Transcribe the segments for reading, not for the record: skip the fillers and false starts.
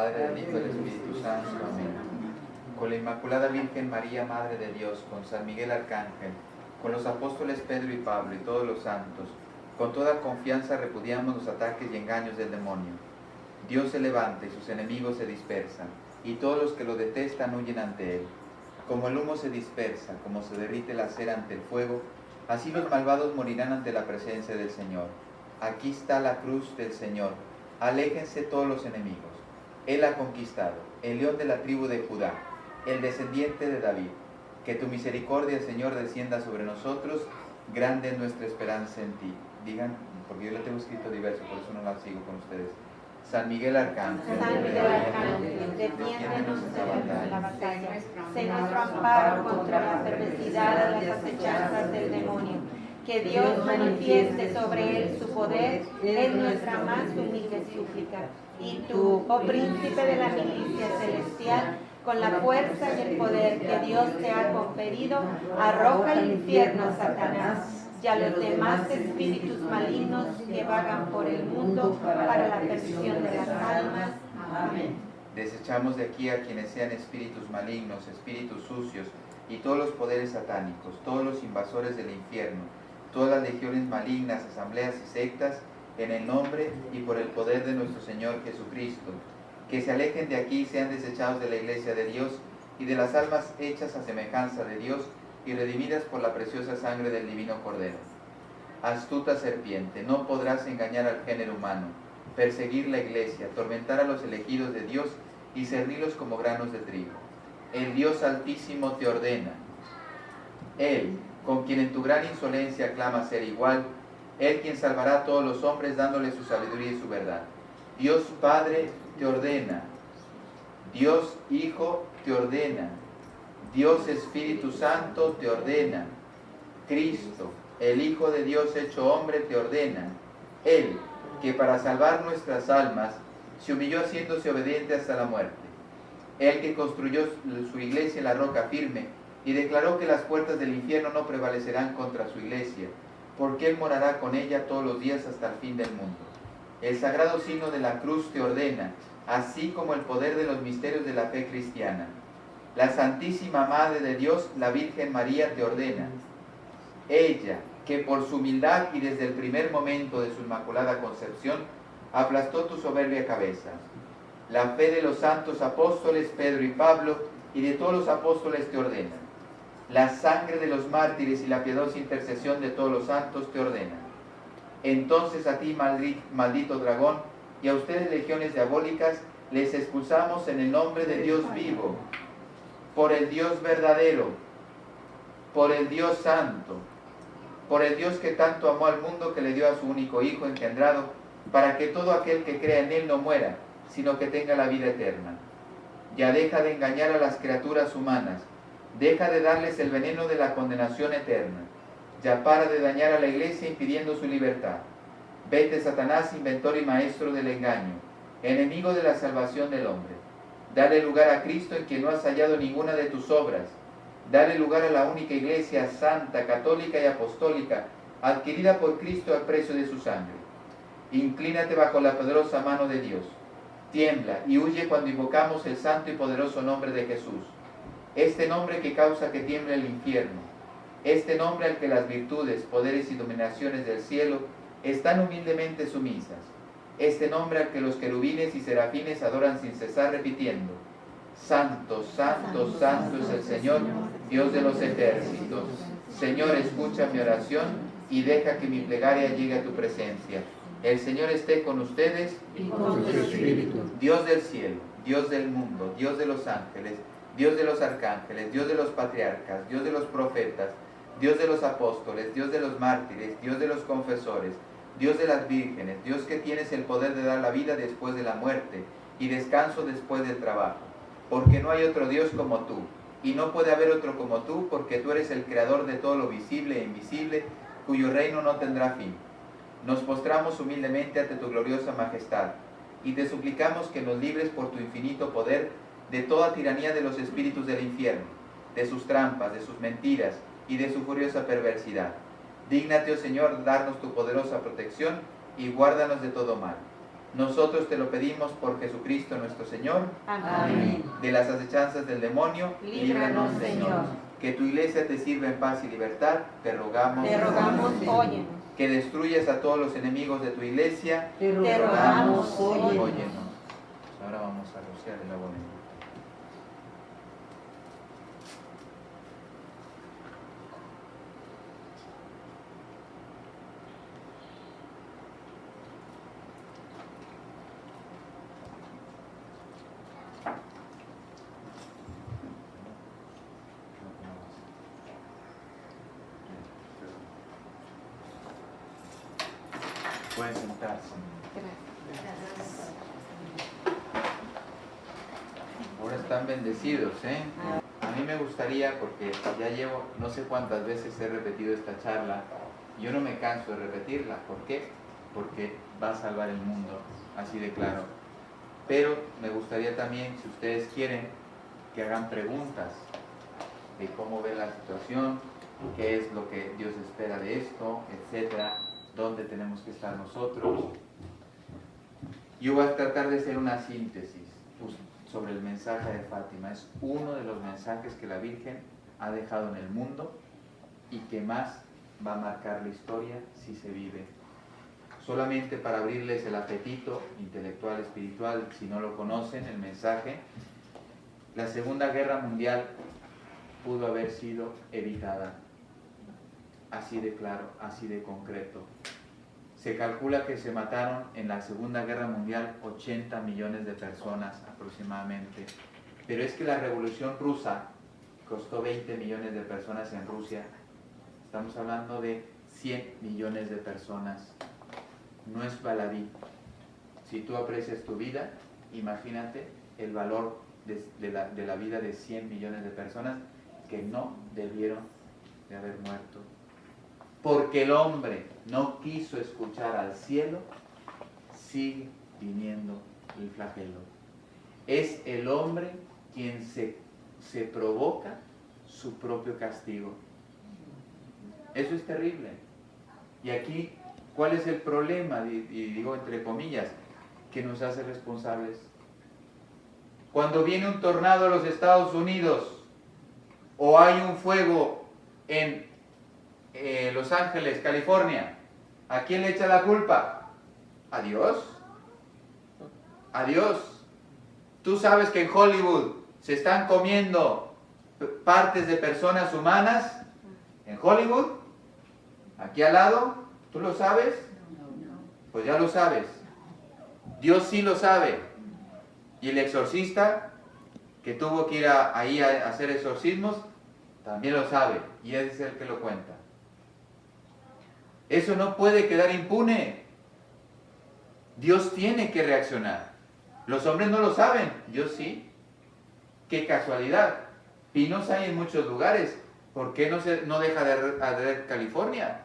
Padre, del Hijo y del Espíritu Santo. Amén. Con la Inmaculada Virgen María, Madre de Dios, con San Miguel Arcángel, con los apóstoles Pedro y Pablo y todos los santos, con toda confianza repudiamos los ataques y engaños del demonio. Dios se levanta y sus enemigos se dispersan, y todos los que lo detestan huyen ante él. Como el humo se dispersa, como se derrite la cera ante el fuego, así los malvados morirán ante la presencia del Señor. Aquí está la cruz del Señor. Aléjense todos los enemigos. Él ha conquistado, el león de la tribu de Judá, el descendiente de David. Que tu misericordia, Señor, descienda sobre nosotros. Grande es nuestra esperanza en ti. Digan, porque yo le tengo escrito diverso, por eso no la sigo con ustedes. San Miguel Arcángel, defiéndenos en la batalla. Sé nuestro amparo contra la perversidad y las acechanzas del demonio. Que Dios manifieste sobre él su poder, es nuestra más humilde súplica. Y tú, oh príncipe de la milicia celestial, con la fuerza y el poder que Dios te ha conferido, arroja al infierno a Satanás y a los demás espíritus malignos que vagan por el mundo para la perdición de las almas. Amén. Desechamos de aquí a quienes sean espíritus malignos, espíritus sucios y todos los poderes satánicos, todos los invasores del infierno, todas las legiones malignas, asambleas y sectas, en el nombre y por el poder de nuestro Señor Jesucristo. Que se alejen de aquí y sean desechados de la iglesia de Dios y de las almas hechas a semejanza de Dios y redimidas por la preciosa sangre del divino Cordero. Astuta serpiente, no podrás engañar al género humano, perseguir la iglesia, atormentar a los elegidos de Dios y cernirlos como granos de trigo. El Dios Altísimo te ordena. Él, con quien en tu gran insolencia clamas ser igual, Él quien salvará a todos los hombres dándoles su sabiduría y su verdad. Dios Padre te ordena, Dios Hijo te ordena, Dios Espíritu Santo te ordena, Cristo, el Hijo de Dios hecho hombre, te ordena. Él, que para salvar nuestras almas, se humilló haciéndose obediente hasta la muerte. Él que construyó su iglesia en la roca firme y declaró que las puertas del infierno no prevalecerán contra su iglesia, porque Él morará con ella todos los días hasta el fin del mundo. El sagrado signo de la cruz te ordena, así como el poder de los misterios de la fe cristiana. La Santísima Madre de Dios, la Virgen María, te ordena. Ella, que por su humildad y desde el primer momento de su inmaculada concepción, aplastó tu soberbia cabeza. La fe de los santos apóstoles Pedro y Pablo y de todos los apóstoles te ordena. La sangre de los mártires y la piadosa intercesión de todos los santos te ordena. Entonces a ti, maldito dragón, y a ustedes legiones diabólicas, les expulsamos en el nombre de Dios vivo, por el Dios verdadero, por el Dios santo, por el Dios que tanto amó al mundo que le dio a su único Hijo engendrado, para que todo aquel que crea en Él no muera, sino que tenga la vida eterna. Ya deja de engañar a las criaturas humanas, deja de darles el veneno de la condenación eterna, ya para de dañar a la iglesia impidiendo su libertad. Vete, Satanás, inventor y maestro del engaño, enemigo de la salvación del hombre. Dale lugar a Cristo en quien no has hallado ninguna de tus obras. Dale lugar a la única iglesia santa, católica y apostólica, adquirida por Cristo al precio de su sangre. Inclínate bajo la poderosa mano de Dios. Tiembla y huye cuando invocamos el santo y poderoso nombre de Jesús. Este nombre que causa que tiemble el infierno. Este nombre al que las virtudes, poderes y dominaciones del cielo están humildemente sumisas. Este nombre al que los querubines y serafines adoran sin cesar repitiendo: Santo, santo, santo es el Señor, Dios de los ejércitos. Señor, escucha mi oración y deja que mi plegaria llegue a tu presencia. El Señor esté con ustedes y con tu espíritu. Dios del cielo, Dios del mundo, Dios de los ángeles, Dios de los arcángeles, Dios de los patriarcas, Dios de los profetas, Dios de los apóstoles, Dios de los mártires, Dios de los confesores, Dios de las vírgenes, Dios que tienes el poder de dar la vida después de la muerte y descanso después del trabajo, porque no hay otro Dios como tú, y no puede haber otro como tú, porque tú eres el creador de todo lo visible e invisible, cuyo reino no tendrá fin. Nos postramos humildemente ante tu gloriosa majestad, y te suplicamos que nos libres por tu infinito poder de toda tiranía de los espíritus del infierno, de sus trampas, de sus mentiras y de su furiosa perversidad. Dígnate, oh Señor, darnos tu poderosa protección y guárdanos de todo mal. Nosotros te lo pedimos por Jesucristo nuestro Señor. Amén. De las acechanzas del demonio, Líbranos, Señor. Que tu iglesia te sirva en paz y libertad, te rogamos. Te rogamos, óyenos. Que destruyas a todos los enemigos de tu iglesia, Te rogamos, óyenos. óyenos. Ahora vamos a rociar el agua bendita. Pueden sentarse. Ahora están bendecidos, ¿eh? A mí me gustaría, porque ya llevo no sé cuántas veces he repetido esta charla, yo no me canso de repetirla. ¿Por qué? Porque va a salvar el mundo, así de claro. Pero me gustaría también, si ustedes quieren, que hagan preguntas de cómo ve la situación, qué es lo que Dios espera de esto, etcétera, dónde tenemos que estar nosotros. Yo voy a tratar de hacer una síntesis sobre el mensaje de Fátima. Es uno de los mensajes que la Virgen ha dejado en el mundo y que más va a marcar la historia si se vive. Solamente para abrirles el apetito intelectual, espiritual, si no lo conocen, el mensaje: la Segunda Guerra Mundial pudo haber sido evitada. Así de claro, así de concreto. Se calcula que se mataron en la Segunda Guerra Mundial 80 millones de personas aproximadamente. Pero es que la Revolución Rusa costó 20 millones de personas en Rusia. Estamos hablando de 100 millones de personas. No es baladí. Si tú aprecias tu vida, imagínate el valor de la vida de 100 millones de personas que no debieron de haber muerto. Porque el hombre no quiso escuchar al cielo, sigue viniendo el flagelo. Es el hombre quien se provoca su propio castigo. Eso es terrible. Y aquí, ¿cuál es el problema? Y digo entre comillas, que nos hace responsables. Cuando viene un tornado a los Estados Unidos o hay un fuego en Los Ángeles, California, ¿a quién le echa la culpa? ¿A Dios? ¿A Dios? Tú sabes que en Hollywood se están comiendo partes de personas humanas. ¿En Hollywood? ¿Aquí al lado? ¿Tú lo sabes? Pues ya lo sabes. Dios sí lo sabe. Y el exorcista, que tuvo que ir ahí a hacer exorcismos, también lo sabe. Y es el que lo cuenta. Eso no puede quedar impune. Dios tiene que reaccionar. Los hombres no lo saben, Dios sí. Qué casualidad. Pinos hay en muchos lugares. ¿Por qué no deja de arder California?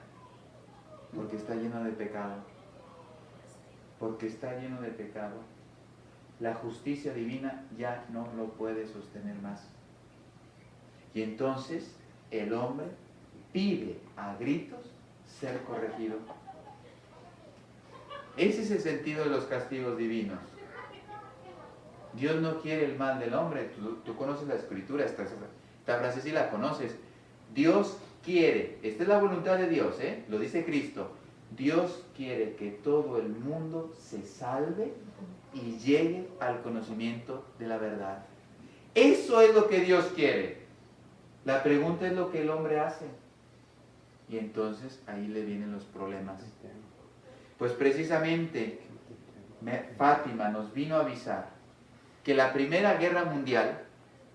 Porque está lleno de pecado. Porque está lleno de pecado. La justicia divina ya no lo puede sostener más. Y entonces el hombre pide a gritos ser corregido. Ese es el sentido de los castigos divinos. Dios no quiere el mal del hombre. Tú conoces la escritura, esta frase sí la conoces. Dios quiere, esta es la voluntad de Dios, lo dice Cristo. Dios quiere que todo el mundo se salve y llegue al conocimiento de la verdad. Eso es lo que Dios quiere. La pregunta es lo que el hombre hace. Y entonces ahí le vienen los problemas. Pues precisamente Fátima nos vino a avisar que la Primera Guerra Mundial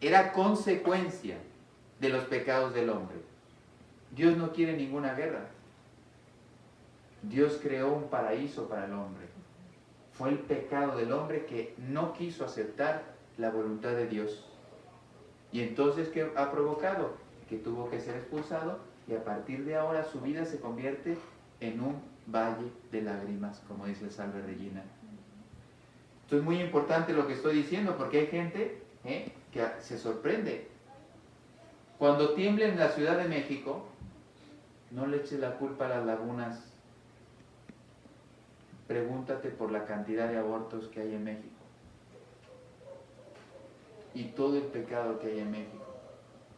era consecuencia de los pecados del hombre. Dios no quiere ninguna guerra. Dios creó un paraíso para el hombre. Fue el pecado del hombre que no quiso aceptar la voluntad de Dios. Y entonces, ¿qué ha provocado? Que tuvo que ser expulsado y a partir de ahora su vida se convierte en un valle de lágrimas, como dice el Salve Regina. Esto es muy importante lo que estoy diciendo porque hay gente que se sorprende. Cuando tiembla en la Ciudad de México, no le eches la culpa a las lagunas. pregúntate por la cantidad de abortos que hay en México y todo el pecado que hay en México.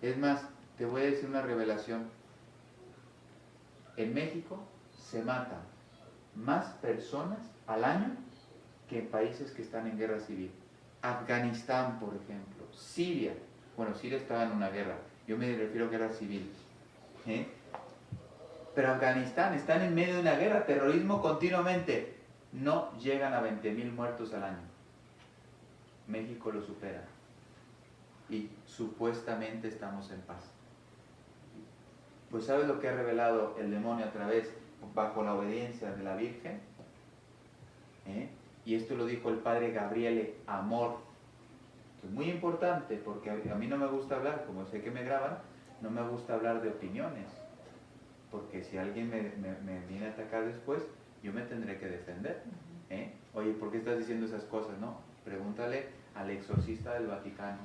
Es más, te voy a decir una revelación. En México se matan más personas al año que en países que están en guerra civil. Afganistán, por ejemplo, Siria. Bueno, Siria estaba en una guerra, yo me refiero a guerra civil. Pero Afganistán, están en medio de una guerra, terrorismo continuamente. No llegan a 20,000 muertos al año. México lo supera. Y supuestamente estamos en paz. Pues ¿sabes lo que ha revelado el demonio a través, bajo la obediencia de la Virgen? Y esto lo dijo el padre Gabriele Amor. Es muy importante porque a mí no me gusta hablar, como sé que me graban, no me gusta hablar de opiniones. Porque si alguien me viene a atacar después, yo me tendré que defender. Oye, ¿por qué estás diciendo esas cosas? No, pregúntale al exorcista del Vaticano.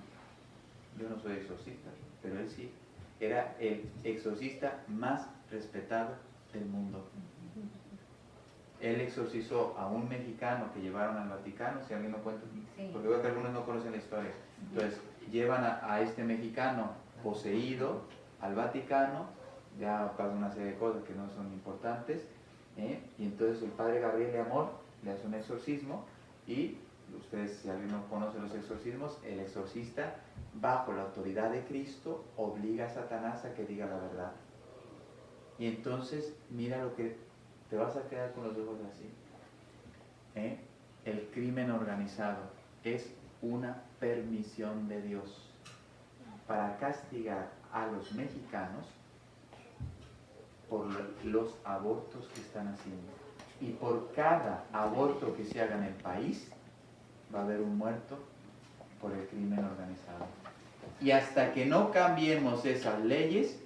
Yo no soy exorcista, pero él sí. Era el exorcista más respetado del mundo. Él exorcizó a un mexicano que llevaron al Vaticano, si alguien lo cuenta, porque veo que algunos no conocen la historia. Entonces, llevan a este mexicano poseído al Vaticano, ya pasa una serie de cosas que no son importantes, y entonces el padre Gabriel de Amor le hace un exorcismo, y ustedes, si alguien no conoce los exorcismos, el exorcista, bajo la autoridad de Cristo, obliga a Satanás a que diga la verdad. Y entonces, mira lo que te vas a quedar con los ojos así. El crimen organizado es una permisión de Dios para castigar a los mexicanos por los abortos que están haciendo. Y por cada aborto que se haga en el país, va a haber un muerto por el crimen organizado. Y hasta que no cambiemos esas leyes,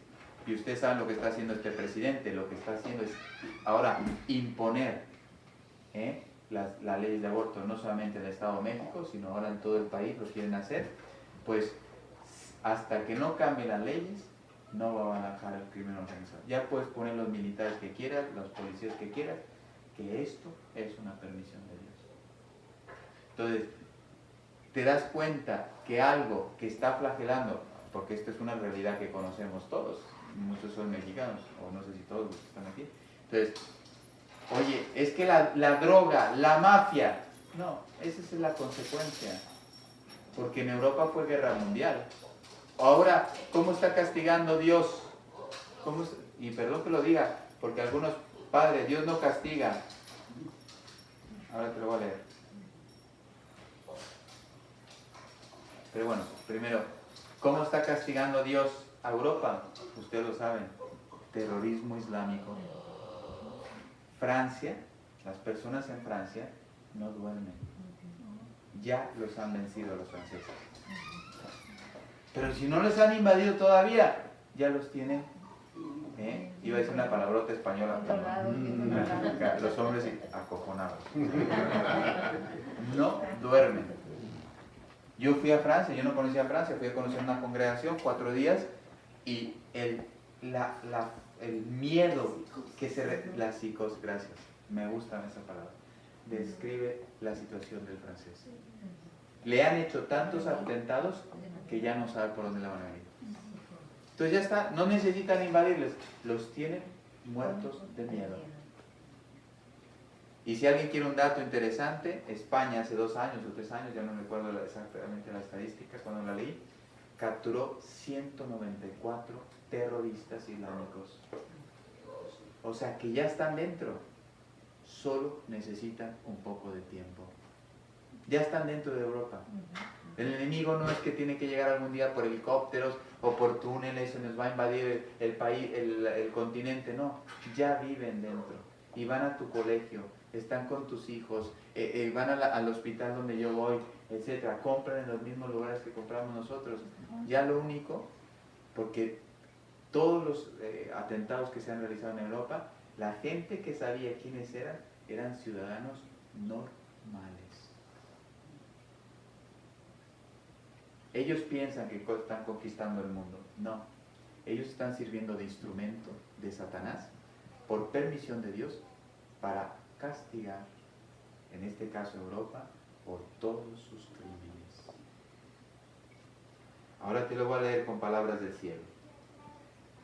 y ustedes saben lo que está haciendo este presidente, lo que está haciendo es ahora imponer las leyes de aborto, no solamente en el Estado de México, sino ahora en todo el país lo quieren hacer, pues hasta que no cambien las leyes, no va a bajar el crimen organizado. Ya puedes poner los militares que quieras, los policías que quieras, que esto es una permisión de Dios. Entonces, te das cuenta que algo que está flagelando, porque esto es una realidad que conocemos todos, muchos son mexicanos, o no sé si todos los que están aquí. Entonces, oye, es que la droga, la mafia, no, esa es la consecuencia, porque en Europa fue guerra mundial. Ahora, ¿cómo está castigando Dios? Y perdón que lo diga, porque algunos padres, Dios no castiga. Ahora te lo voy a leer. Pero bueno, primero, ¿cómo está castigando Dios a Europa? Ustedes lo saben, terrorismo islámico. Francia, las personas en Francia no duermen. Ya los han vencido los franceses. Pero si no les han invadido todavía, ya los tienen. Iba a decir una palabrota española. Los hombres acojonados. No duermen. Yo fui a Francia, yo no conocía Francia, fui a conocer una congregación 4 días y el miedo que la psicosis, gracias, me gusta esa palabra, describe la situación del francés. Le han hecho tantos atentados que ya no sabe por dónde la van a ir. Entonces ya está, no necesitan invadirles, los tienen muertos de miedo. Y si alguien quiere un dato interesante, España hace 2 años o 3 años, ya no recuerdo exactamente la estadística cuando la leí, capturó 194 terroristas islámicos. O sea que ya están dentro, solo necesitan un poco de tiempo. Ya están dentro de Europa. El enemigo no es que tiene que llegar algún día por helicópteros o por túneles y nos va a invadir el país, el continente, no, ya viven dentro y van a tu colegio, están con tus hijos, van al hospital donde yo voy, etcétera, compran en los mismos lugares que compramos nosotros. Ya lo único, porque todos los atentados que se han realizado en Europa, la gente que sabía quiénes eran ciudadanos normales. Ellos piensan que están conquistando el mundo. No, ellos están sirviendo de instrumento de Satanás por permisión de Dios para castigar en este caso Europa, por todos sus crímenes. Ahora te lo voy a leer con palabras del cielo.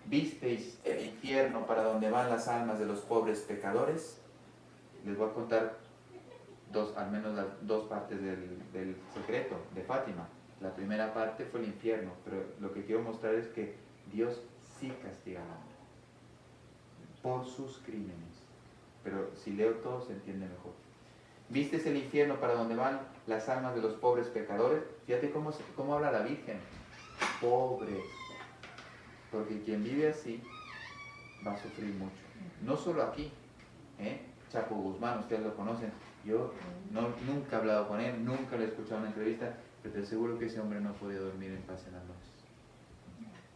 ¿Visteis el infierno para donde van las almas de los pobres pecadores? Les voy a contar al menos las dos partes del secreto de Fátima. La primera parte fue el infierno, pero lo que quiero mostrar es que Dios sí castiga al hombre por sus crímenes. Pero si leo todo se entiende mejor. ¿Visteis el infierno para donde van las almas de los pobres pecadores? Fíjate cómo habla la Virgen. Pobres. Porque quien vive así va a sufrir mucho. No solo aquí. Chapo Guzmán, ustedes lo conocen. Yo nunca he hablado con él, nunca le he escuchado una entrevista, pero te aseguro que ese hombre no podía dormir en paz en las noches.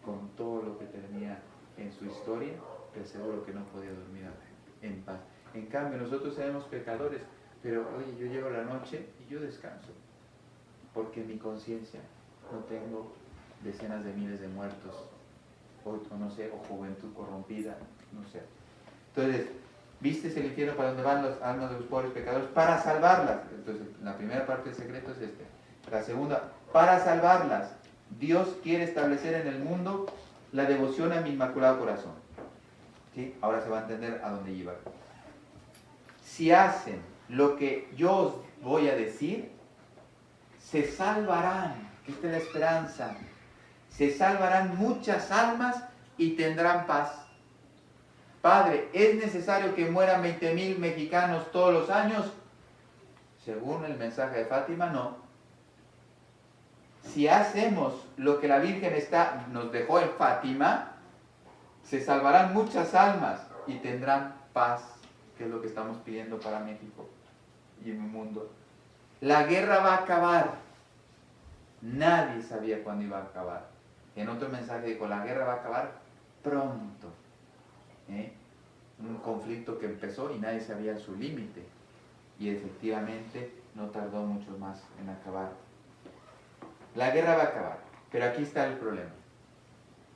Con todo lo que tenía en su historia, te aseguro que no podía dormir en paz. En cambio, nosotros seremos pecadores, pero oye, yo llego a la noche y yo descanso, porque en mi conciencia no tengo decenas de miles de muertos, o no sé, o juventud corrompida, no sé. Entonces, ¿viste el infierno para donde van las almas de los pobres pecadores? Para salvarlas. Entonces, la primera parte del secreto es este. La segunda, para salvarlas, Dios quiere establecer en el mundo la devoción a mi Inmaculado Corazón. ¿Sí? Ahora se va a entender a dónde iba. Si hacen lo que yo os voy a decir, se salvarán. Esta es la esperanza. Se salvarán muchas almas y tendrán paz. Padre, ¿es necesario que mueran 20.000 mexicanos todos los años? Según el mensaje de Fátima, no. Si hacemos lo que la Virgen nos dejó en Fátima, se salvarán muchas almas y tendrán paz, que es lo que estamos pidiendo para México y en el mundo. La guerra va a acabar. Nadie sabía cuándo iba a acabar. En otro mensaje dijo, la guerra va a acabar pronto. Un conflicto que empezó y nadie sabía su límite. Y efectivamente no tardó mucho más en acabar. La guerra va a acabar, pero aquí está el problema.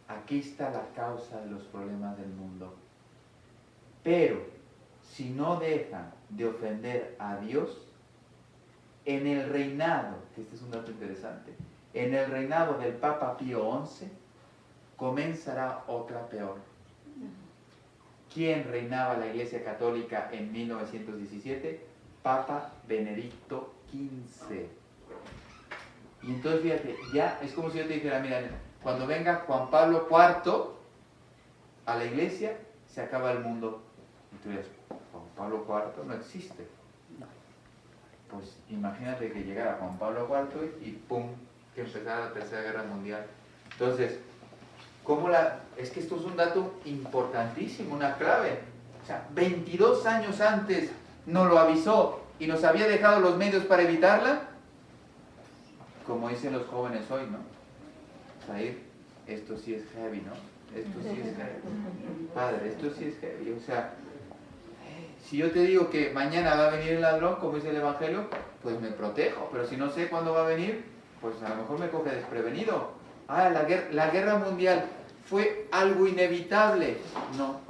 Aquí está la causa de los problemas del mundo. Pero si no dejan de ofender a Dios, en el reinado, que este es un dato interesante, en el reinado del Papa Pío XI, comenzará otra peor. ¿Quién reinaba la Iglesia Católica en 1917? Papa Benedicto XV. Y entonces fíjate, ya es como si yo te dijera, mira, cuando venga Juan Pablo IV a la iglesia, se acaba el mundo. Y tú dices, Juan Pablo IV no existe. Pues imagínate que llegara Juan Pablo IV y ¡pum!, que empezara la Tercera Guerra Mundial. Entonces, es que esto es un dato importantísimo, una clave. O sea, 22 años antes nos lo avisó y nos había dejado los medios para evitarla. Como dicen los jóvenes hoy, ¿no? Zair, esto sí es heavy, ¿no? Esto sí es heavy. Padre, esto sí es heavy. O sea, si yo te digo que mañana va a venir el ladrón, como dice el Evangelio, pues me protejo. Pero si no sé cuándo va a venir, pues a lo mejor me coge desprevenido. La guerra mundial fue algo inevitable. No,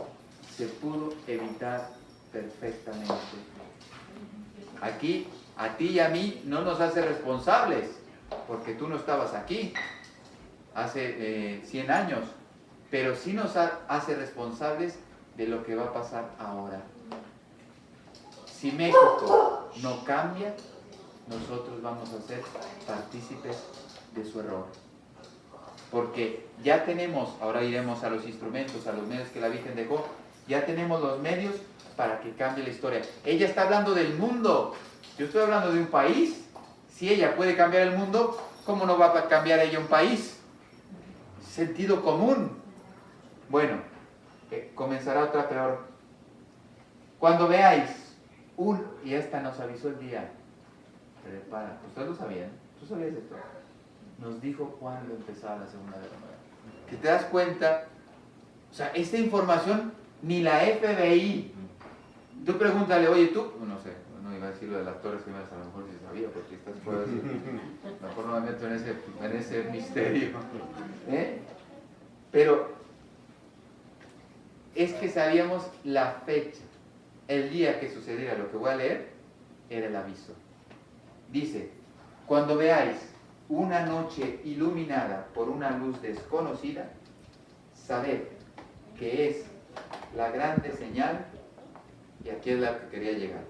se pudo evitar perfectamente. Aquí, a ti y a mí, no nos hace responsables, porque tú no estabas aquí hace 100 años, pero sí nos hace responsables de lo que va a pasar ahora. Si México no cambia, nosotros vamos a ser partícipes de su error. Porque ya tenemos, ahora iremos a los instrumentos, a los medios que la Virgen dejó, ya tenemos los medios para que cambie la historia. Ella está hablando del mundo, yo estoy hablando de un país. Si ella puede cambiar el mundo, ¿cómo no va a cambiar ella un país? Sentido común. Bueno, comenzará otra peor. Cuando veáis y esta nos avisó el día, prepara, ustedes lo sabían, tú sabías esto, nos dijo cuándo empezaba la Segunda Guerra Mundial. Que te das cuenta, o sea, esta información ni la FBI. Tú pregúntale, oye, tú, no sé, no iba a decir lo de las Torres Gemelas, a lo mejor sí sabía, porque estas cosas, mejor no me meto en ese misterio. Pero es que sabíamos la fecha, el día que sucediera lo que voy a leer, era el aviso. Dice, cuando veáis una noche iluminada por una luz desconocida, sabed que es la grande señal, y aquí es la que quería llegar,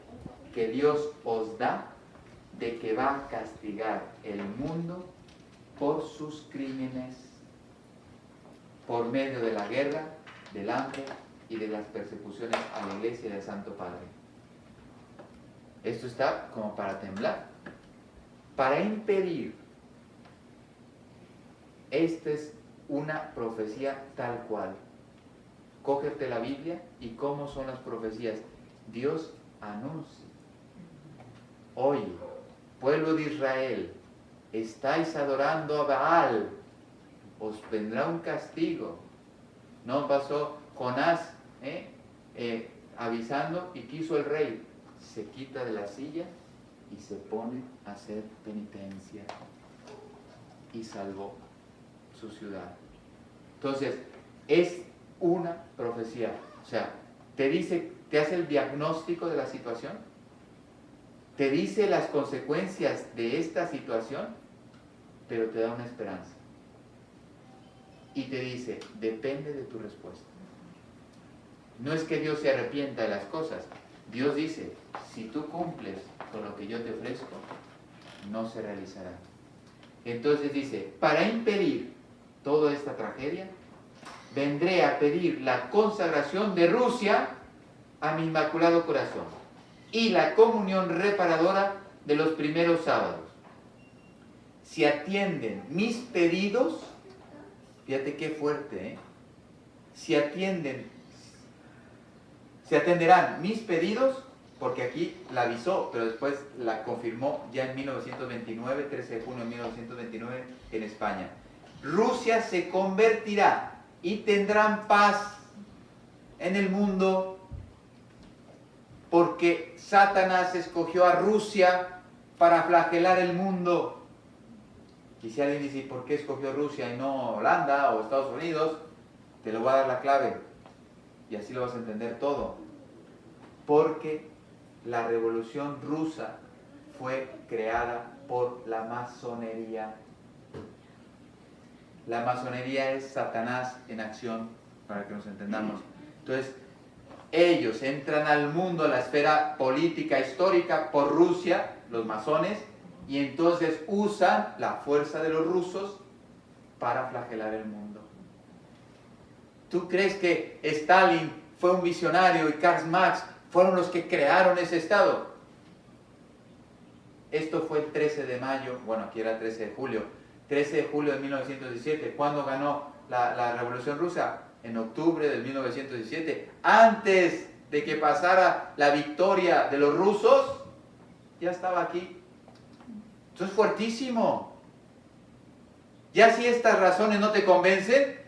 que Dios os da de que va a castigar el mundo por sus crímenes, por medio de la guerra, del hambre y de las persecuciones a la Iglesia y al Santo Padre. Esto está como para temblar, para impedir. Esta es una profecía tal cual. Cógete la Biblia y cómo son las profecías. Dios anuncia. Oye, pueblo de Israel, estáis adorando a Baal, os vendrá un castigo. No pasó Jonás avisando y quiso el rey. Se quita de la silla y se pone a hacer penitencia y salvó su ciudad. Entonces, es una profecía. O sea, te dice, te hace el diagnóstico de la situación, te dice las consecuencias de esta situación, pero te da una esperanza. Y te dice, depende de tu respuesta. No es que Dios se arrepienta de las cosas. Dios dice, si tú cumples con lo que yo te ofrezco, no se realizará. Entonces dice, para impedir toda esta tragedia, vendré a pedir la consagración de Rusia a mi Inmaculado Corazón y la comunión reparadora de los primeros sábados. Si atienden mis pedidos, fíjate qué fuerte, si atenderán mis pedidos, porque aquí la avisó, pero después la confirmó ya en 1929, 13 de junio de 1929 en España. Rusia se convertirá y tendrán paz en el mundo porque Satanás escogió a Rusia para flagelar el mundo. Y si alguien dice, ¿por qué escogió Rusia y no Holanda o Estados Unidos? Te lo voy a dar la clave y así lo vas a entender todo. Porque la revolución rusa fue creada por la masonería. La masonería es Satanás en acción, para que nos entendamos. Entonces, ellos entran al mundo, a la esfera política, histórica, por Rusia, los masones, y entonces usan la fuerza de los rusos para flagelar el mundo. ¿Tú crees que Stalin fue un visionario y Karl Marx fueron los que crearon ese Estado? Esto fue el 13 de mayo, bueno, aquí era 13 de julio, 13 de julio de 1917. ¿Cuándo ganó la Revolución Rusa? En octubre de 1917. Antes de que pasara la victoria de los rusos, ya estaba aquí. Eso es fuertísimo. Ya si estas razones no te convencen,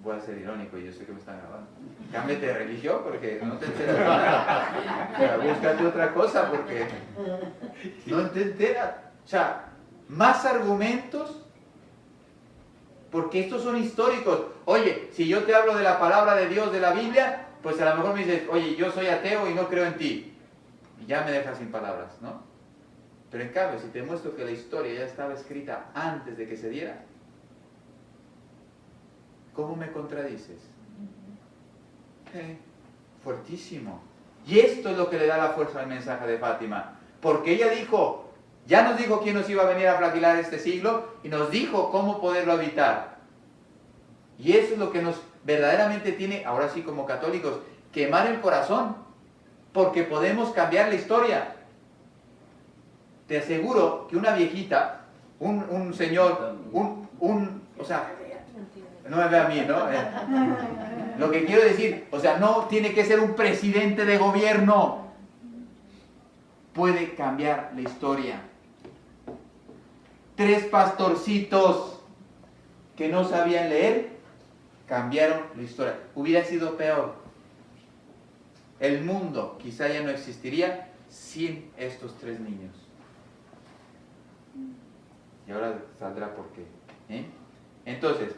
voy a ser irónico y yo sé que me están grabando. Cámbiate de religión porque no te enteras de nada. Búscate otra cosa porque no te enteras. O sea, más argumentos, porque estos son históricos. Oye, si yo te hablo de la palabra de Dios, de la Biblia, pues a lo mejor me dices, oye, yo soy ateo y no creo en ti. Y ya me dejas sin palabras, ¿no? Pero en cambio, si te muestro que la historia ya estaba escrita antes de que se diera, ¿cómo me contradices? Fuertísimo. Y esto es lo que le da la fuerza al mensaje de Fátima. Porque ella dijo, ya nos dijo quién nos iba a venir a flagelar este siglo y nos dijo cómo poderlo evitar. Y eso es lo que nos verdaderamente tiene, ahora sí como católicos, quemar el corazón. Porque podemos cambiar la historia. Te aseguro que una viejita, un señor, o sea, no me ve a mí, ¿no? Lo que quiero decir, o sea, no tiene que ser un presidente de gobierno. Puede cambiar la historia. 3 pastorcitos que no sabían leer, cambiaron la historia. Hubiera sido peor. El mundo quizá ya no existiría sin estos 3 niños. Y ahora saldrá por qué. Entonces,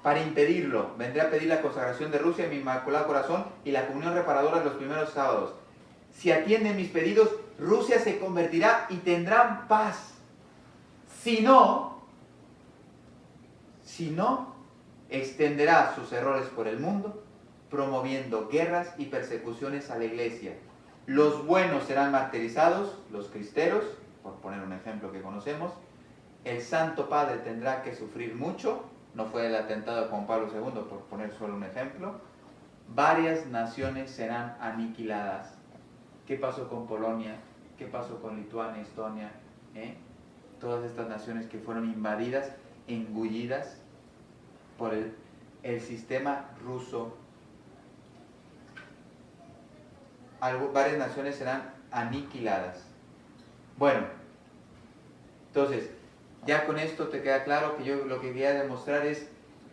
para impedirlo, vendré a pedir la consagración de Rusia en mi Inmaculado Corazón y la comunión reparadora de los primeros sábados. Si atienden mis pedidos, Rusia se convertirá y tendrán paz. Si no, extenderá sus errores por el mundo, promoviendo guerras y persecuciones a la iglesia. Los buenos serán martirizados, los cristeros, por poner un ejemplo que conocemos. El Santo Padre tendrá que sufrir mucho, no fue el atentado de Juan Pablo II, por poner solo un ejemplo. Varias naciones serán aniquiladas. ¿Qué pasó con Polonia? ¿Qué pasó con Lituania, Estonia? Todas estas naciones que fueron invadidas, engullidas por el sistema ruso. Varias naciones serán aniquiladas. Bueno, entonces, ya con esto te queda claro que yo lo que quería demostrar es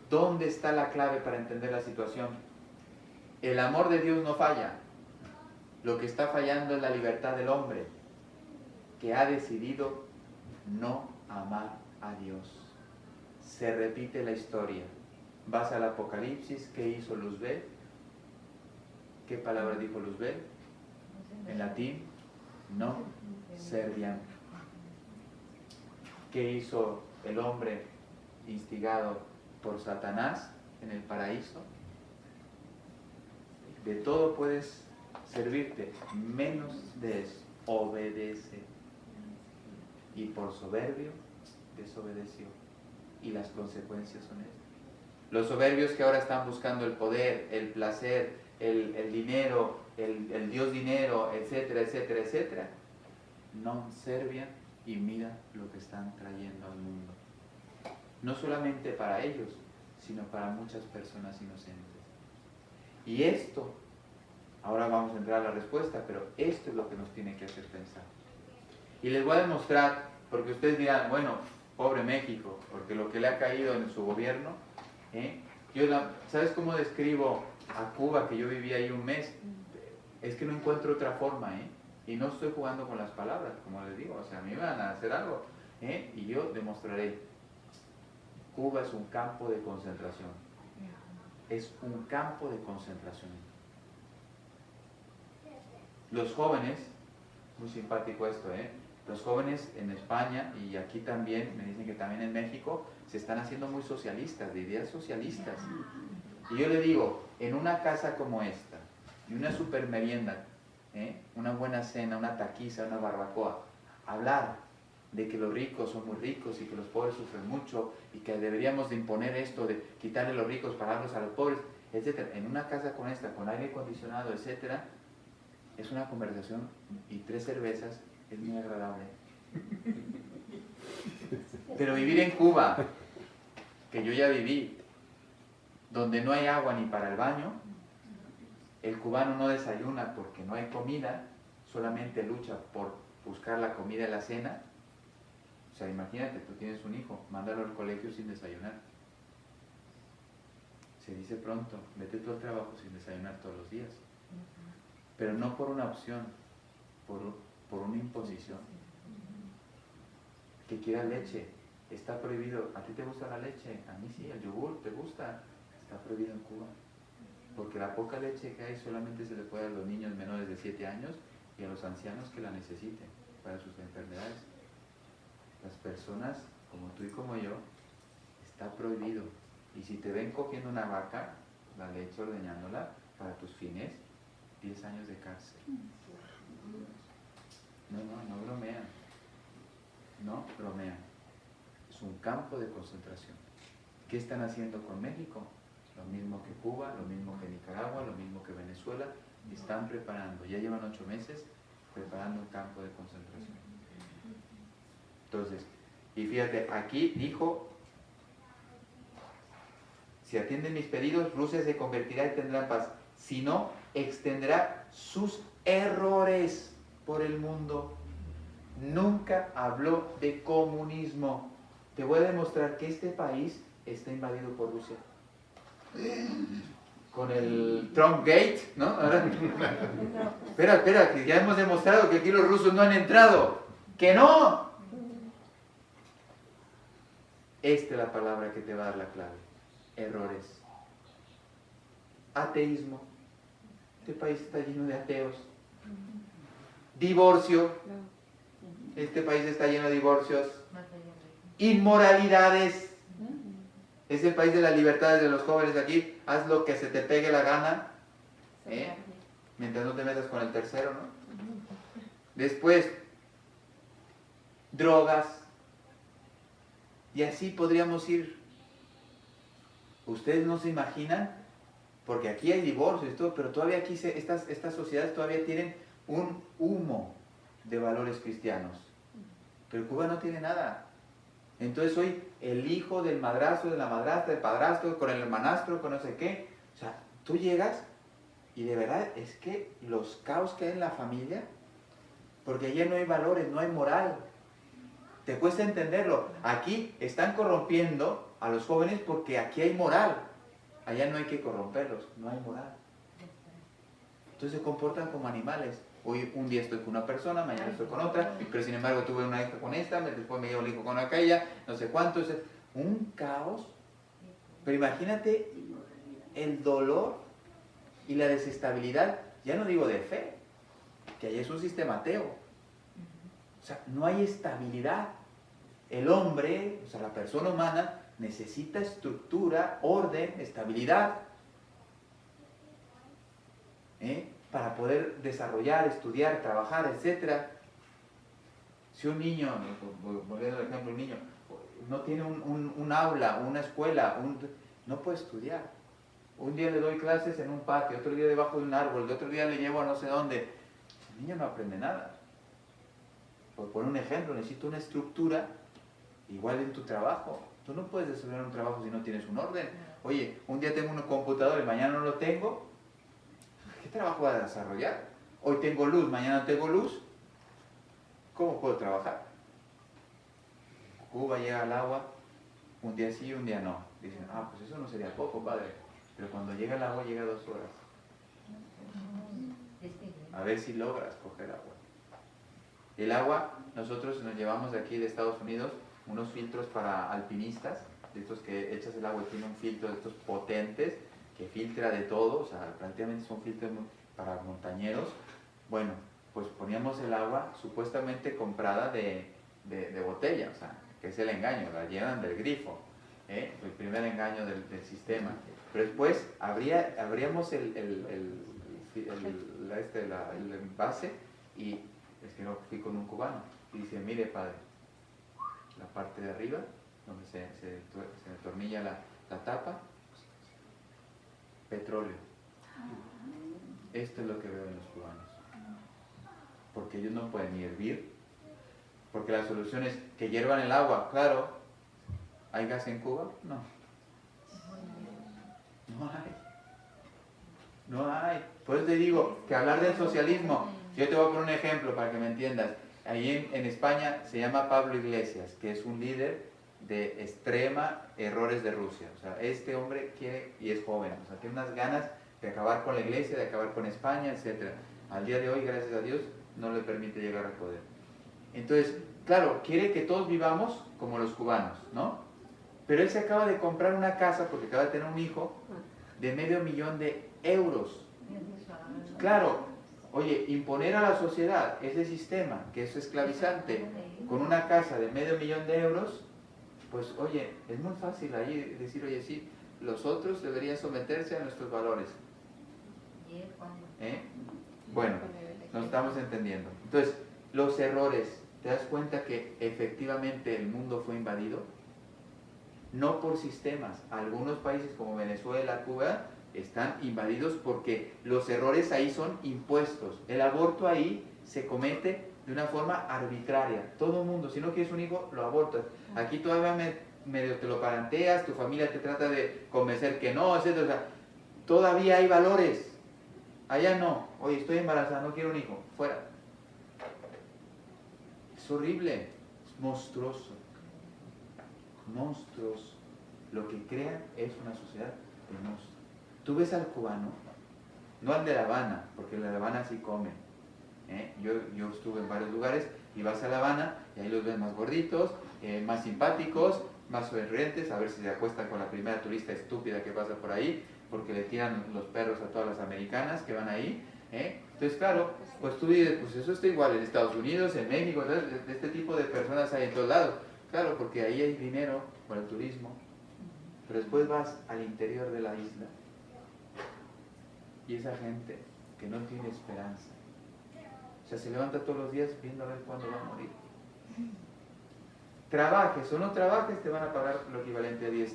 dónde está la clave para entender la situación. El amor de Dios no falla. Lo que está fallando es la libertad del hombre, que ha decidido no amar a Dios. Se repite la historia. Vas al Apocalipsis, ¿qué hizo Luzbel? ¿Qué palabra dijo Luzbel? En latín, no serviam. ¿Qué hizo el hombre instigado por Satanás en el paraíso? De todo puedes servirte, menos de eso. Obedece. Y por soberbio desobedeció. Y las consecuencias son estas. Los soberbios que ahora están buscando el poder, el placer, el dinero, el Dios dinero, etcétera, etcétera, etcétera, non serviam y mira lo que están trayendo al mundo. No solamente para ellos, sino para muchas personas inocentes. Y esto, ahora vamos a entrar a la respuesta, pero esto es lo que nos tiene que hacer pensar. Y les voy a demostrar, porque ustedes dirán, bueno, pobre México, porque lo que le ha caído en su gobierno, ¿sabes cómo describo a Cuba, que yo viví ahí un mes? Es que no encuentro otra forma, y no estoy jugando con las palabras, como les digo, o sea, me van a hacer algo, y yo demostraré. Cuba es un campo de concentración. Es un campo de concentración. Los jóvenes, muy simpático esto, los jóvenes en España y aquí también, me dicen que también en México, se están haciendo muy socialistas, de ideas socialistas. Y yo le digo, en una casa como esta, y una super merienda, una buena cena, una taquiza, una barbacoa, hablar de que los ricos son muy ricos y que los pobres sufren mucho y que deberíamos de imponer esto de quitarle a los ricos para darlos a los pobres, etc. En una casa como esta, con aire acondicionado, etc., es una conversación y 3 cervezas es muy agradable. Pero vivir en Cuba, que yo ya viví, donde no hay agua ni para el baño, el cubano no desayuna porque no hay comida, solamente lucha por buscar la comida y la cena. O sea, imagínate, tú tienes un hijo, mándalo al colegio sin desayunar. Se dice pronto, vete tú al trabajo sin desayunar todos los días. Pero no por una opción, por una imposición. Que quiera leche, está prohibido. ¿A ti te gusta la leche? A mí sí, el yogur, ¿te gusta? Está prohibido en Cuba. Porque la poca leche que hay solamente se le puede a los niños menores de 7 años y a los ancianos que la necesiten para sus enfermedades. Las personas, como tú y como yo, está prohibido. Y si te ven cogiendo una vaca, la leche ordeñándola para tus fines, 10 años de cárcel. No bromean. No bromean. Es un campo de concentración. ¿Qué están haciendo con México? Lo mismo que Cuba, lo mismo que Nicaragua, lo mismo que Venezuela. Están preparando, ya llevan 8 meses preparando un campo de concentración. Entonces, y fíjate, aquí dijo, si atienden mis pedidos, Rusia se convertirá y tendrá paz. Si no, extenderá sus errores por el mundo. Nunca habló de comunismo. Te voy a demostrar que este país está invadido por Rusia. Con el Trump Gate, ¿no? Ahora, espera, que ya hemos demostrado que aquí los rusos no han entrado. ¡Que no! Esta es la palabra que te va a dar la clave. Errores. Ateísmo. Este país está lleno de ateos. divorcio. Este país está lleno de divorcios. Inmoralidades. Es el país de las libertades de los jóvenes aquí. Haz lo que se te pegue la gana. Mientras no te metas con el tercero, ¿no? Después, drogas. Y así podríamos ir. Ustedes no se imaginan, porque aquí hay divorcios y todo, pero todavía aquí estas sociedades todavía tienen un humo de valores cristianos. Pero Cuba no tiene nada. Entonces soy el hijo del madrastro, de la madrastra, del padrastro, con el hermanastro, con no sé qué. O sea, tú llegas y de verdad es que los caos que hay en la familia, porque allá no hay valores, no hay moral. Te cuesta entenderlo. Aquí están corrompiendo a los jóvenes porque aquí hay moral. Allá no hay que corromperlos, no hay moral. Entonces se comportan como animales. Hoy un día estoy con una persona, mañana estoy con otra, pero sin embargo tuve una hija con esta, después me llevo el hijo con aquella, no sé cuánto. Es un caos. Pero imagínate el dolor y la desestabilidad, ya no digo de fe, que allá es un sistema ateo. O sea, no hay estabilidad. El hombre, o sea, la persona humana, necesita estructura, orden, estabilidad, para poder desarrollar, estudiar, trabajar, etc. Si un niño, volviendo al ejemplo, un niño no tiene un aula, una escuela, no puede estudiar. Un día le doy clases en un patio, otro día debajo de un árbol, el otro día le llevo a no sé dónde. El niño no aprende nada. Por poner un ejemplo, necesito una estructura igual en tu trabajo. Tú no puedes desarrollar un trabajo si no tienes un orden. Oye, un día tengo un computador y mañana no lo tengo. ¿Qué trabajo vas a desarrollar? Hoy tengo luz, mañana no tengo luz. ¿Cómo puedo trabajar? Cuba llega al agua, un día sí y un día no. Dicen, pues eso no sería poco, padre. Pero cuando llega el agua, llega 2 horas. A ver si logras coger agua. El agua, nosotros nos llevamos de aquí de Estados Unidos unos filtros para alpinistas, de estos que echas el agua y tiene un filtro de estos potentes, que filtra de todo, o sea, prácticamente son filtros para montañeros. Bueno, pues poníamos el agua supuestamente comprada de botella, o sea, que es el engaño, la llenan del grifo, el primer engaño del sistema. Pero después abríamos el envase y es que no fui con un cubano y dice, mire padre, la parte de arriba, donde se atornilla la tapa, petróleo. Esto es lo que veo en los cubanos. Porque ellos no pueden ni hervir, porque la solución es que hiervan el agua. Claro, ¿hay gas en Cuba? No. No hay. Por eso te digo que hablar del socialismo, yo te voy a poner un ejemplo para que me entiendas. Ahí en España se llama Pablo Iglesias, que es un líder de extrema errores de Rusia. O sea, este hombre quiere, y es joven, o sea, tiene unas ganas de acabar con la iglesia, de acabar con España, etc. Al día de hoy, gracias a Dios, no le permite llegar al poder. Entonces, claro, quiere que todos vivamos como los cubanos, ¿no? Pero él se acaba de comprar una casa, porque acaba de tener un hijo, de $500,000 de euros. Claro, oye, imponer a la sociedad ese sistema que es esclavizante con una casa de $500,000 de euros, pues oye, es muy fácil ahí decir, oye, sí, los otros deberían someterse a nuestros valores. Bueno, nos estamos entendiendo. Entonces, los errores, ¿te das cuenta que efectivamente el mundo fue invadido? No por sistemas. Algunos países como Venezuela, Cuba, están invadidos porque los errores ahí son impuestos. El aborto ahí se comete de una forma arbitraria. Todo el mundo, si no quieres un hijo, lo abortas. Aquí todavía medio te lo paranteas, tu familia te trata de convencer que no, etc. O sea, todavía hay valores. Allá no. Oye, estoy embarazada, no quiero un hijo. Fuera. Es horrible. Es monstruoso. Monstruoso. Lo que crean es una sociedad de monstruos. Tú ves al cubano, no al de La Habana, porque en La Habana sí comen. Yo estuve en varios lugares y vas a La Habana y ahí los ves más gorditos, más simpáticos, más sonrientes, a ver si se acuestan con la primera turista estúpida que pasa por ahí, porque le tiran los perros a todas las americanas que van ahí. Entonces, claro, pues tú dices, pues eso está igual en Estados Unidos, en México, entonces, este tipo de personas hay en todos lados. Claro, porque ahí hay dinero por el turismo, pero después vas al interior de la isla y esa gente que no tiene esperanza, o sea, se levanta todos los días viendo a ver cuándo va a morir. Trabajes o no trabajes, te van a pagar lo equivalente a $10.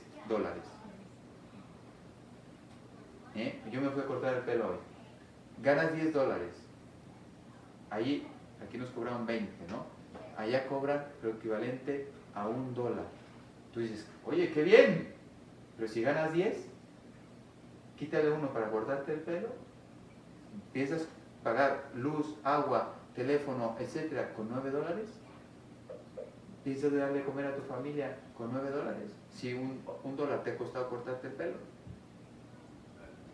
Yo me fui a cortar el pelo hoy. Ganas $10. Ahí, aquí nos cobraron 20, ¿no? Allá cobran lo equivalente a $1. Tú dices, oye, qué bien, pero si ganas 10, quítale uno para cortarte el pelo, empiezas a pagar luz, agua, teléfono, etcétera, con $9. Piensas de darle de comer a tu familia con $9, si un dólar te ha costado cortarte el pelo.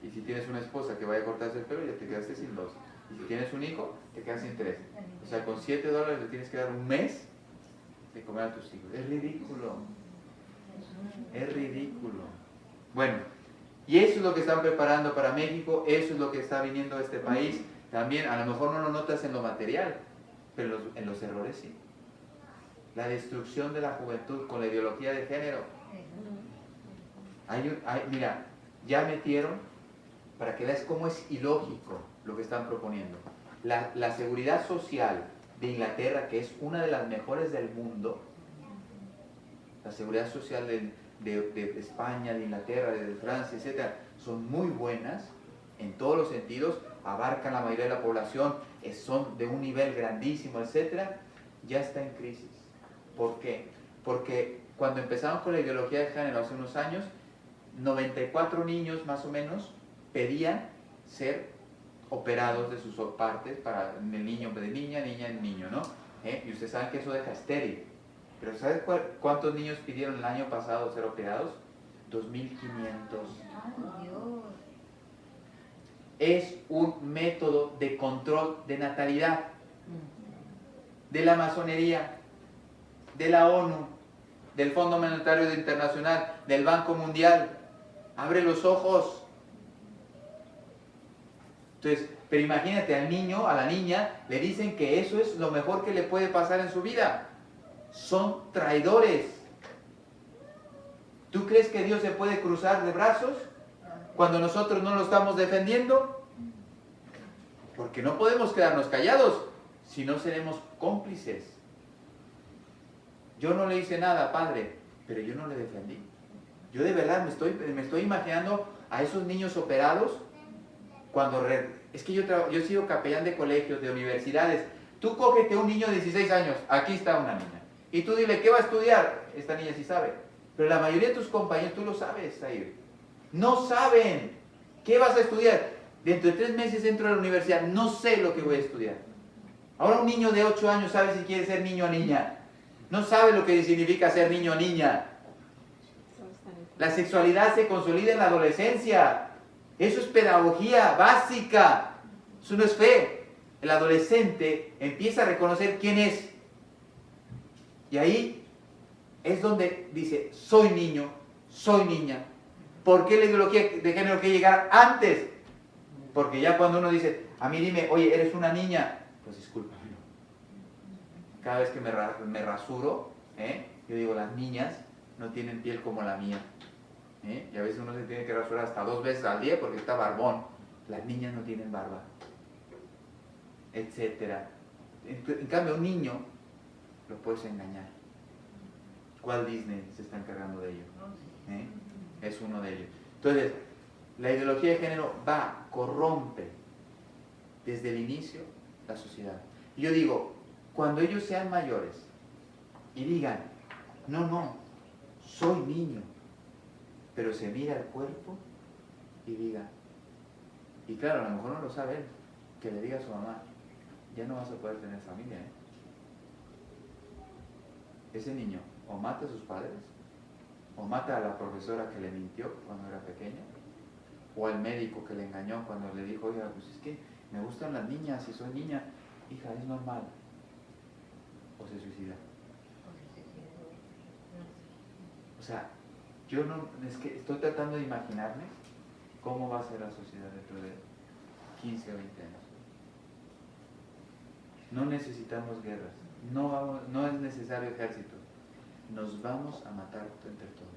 Y si tienes una esposa que vaya a cortarse el pelo, ya te quedaste sin 2. Y si tienes un hijo, te quedas sin 3. O sea, con $7 le tienes que dar un mes de comer a tus hijos. Es ridículo. Es ridículo. Bueno, y eso es lo que están preparando para México, eso es lo que está viniendo a este país. También, a lo mejor no lo notas en lo material, pero en los errores sí. La destrucción de la juventud con la ideología de género. Mira, ya metieron, para que veas cómo es ilógico lo que están proponiendo. La seguridad social de Inglaterra, que es una de las mejores del mundo, la seguridad social de España, de Inglaterra, de Francia, etc., son muy buenas en todos los sentidos, abarcan la mayoría de la población, son de un nivel grandísimo, etc., ya está en crisis. ¿Por qué? Porque cuando empezamos con la ideología de género hace unos años, 94 niños más o menos pedían ser operados de sus partes para el niño de niña, niña en niño, ¿no? Y ustedes saben que eso deja estéril. Pero ¿sabes cuántos niños pidieron el año pasado ser operados? 2.500. Es un método de control de natalidad de la masonería, de la ONU, del Fondo Monetario Internacional, del Banco Mundial. Abre los ojos. Entonces, pero imagínate, al niño, a la niña, le dicen que eso es lo mejor que le puede pasar en su vida. Son traidores. ¿Tú crees que Dios se puede cruzar de brazos cuando nosotros no lo estamos defendiendo? Porque no podemos quedarnos callados, si no seremos cómplices. Yo no le hice nada, padre, pero yo no le defendí. Yo de verdad me estoy imaginando a esos niños operados cuando... Es que yo he sido capellán de colegios, de universidades. Tú cógete un niño de 16 años, aquí está una niña. Y tú dile, ¿qué va a estudiar? Esta niña sí sabe. Pero la mayoría de tus compañeros, tú lo sabes, Zair. No saben. ¿Qué vas a estudiar? Dentro de 3 meses entro a la universidad, no sé lo que voy a estudiar. Ahora un niño de 8 años sabe si quiere ser niño o niña. No sabe lo que significa ser niño o niña. La sexualidad se consolida en la adolescencia. Eso es pedagogía básica. Eso no es fe. El adolescente empieza a reconocer quién es. Y ahí es donde dice, soy niño, soy niña. ¿Por qué la ideología de género que llegar antes? Porque ya cuando uno dice, a mí dime, oye, ¿eres una niña? Pues discúlpame. Cada vez que me rasuro, yo digo, las niñas no tienen piel como la mía. Y a veces uno se tiene que rasurar hasta 2 veces al día porque está barbón. Las niñas no tienen barba, etcétera. En cambio, un niño lo puedes engañar. ¿Cuál Disney se está encargando de ello? Es uno de ellos. Entonces, la ideología de género corrompe desde el inicio la sociedad. Y yo digo, cuando ellos sean mayores y digan, no, soy niño, pero se mira el cuerpo y diga, y claro, a lo mejor no lo sabe él, que le diga a su mamá, ya no vas a poder tener familia, Ese niño o mata a sus padres, o mata a la profesora que le mintió cuando era pequeña, o al médico que le engañó cuando le dijo, oiga, pues es que me gustan las niñas, si soy niña, hija, es normal, o se suicida. O sea, es que estoy tratando de imaginarme cómo va a ser la sociedad dentro de 15 o 20 años. No necesitamos guerras, no es necesario ejército. Nos vamos a matar entre todos.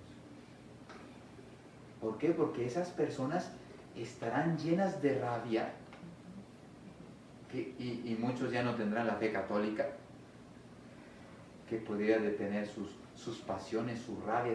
¿Por qué? Porque esas personas estarán llenas de rabia y muchos ya no tendrán la fe católica que podría detener sus pasiones, su rabia,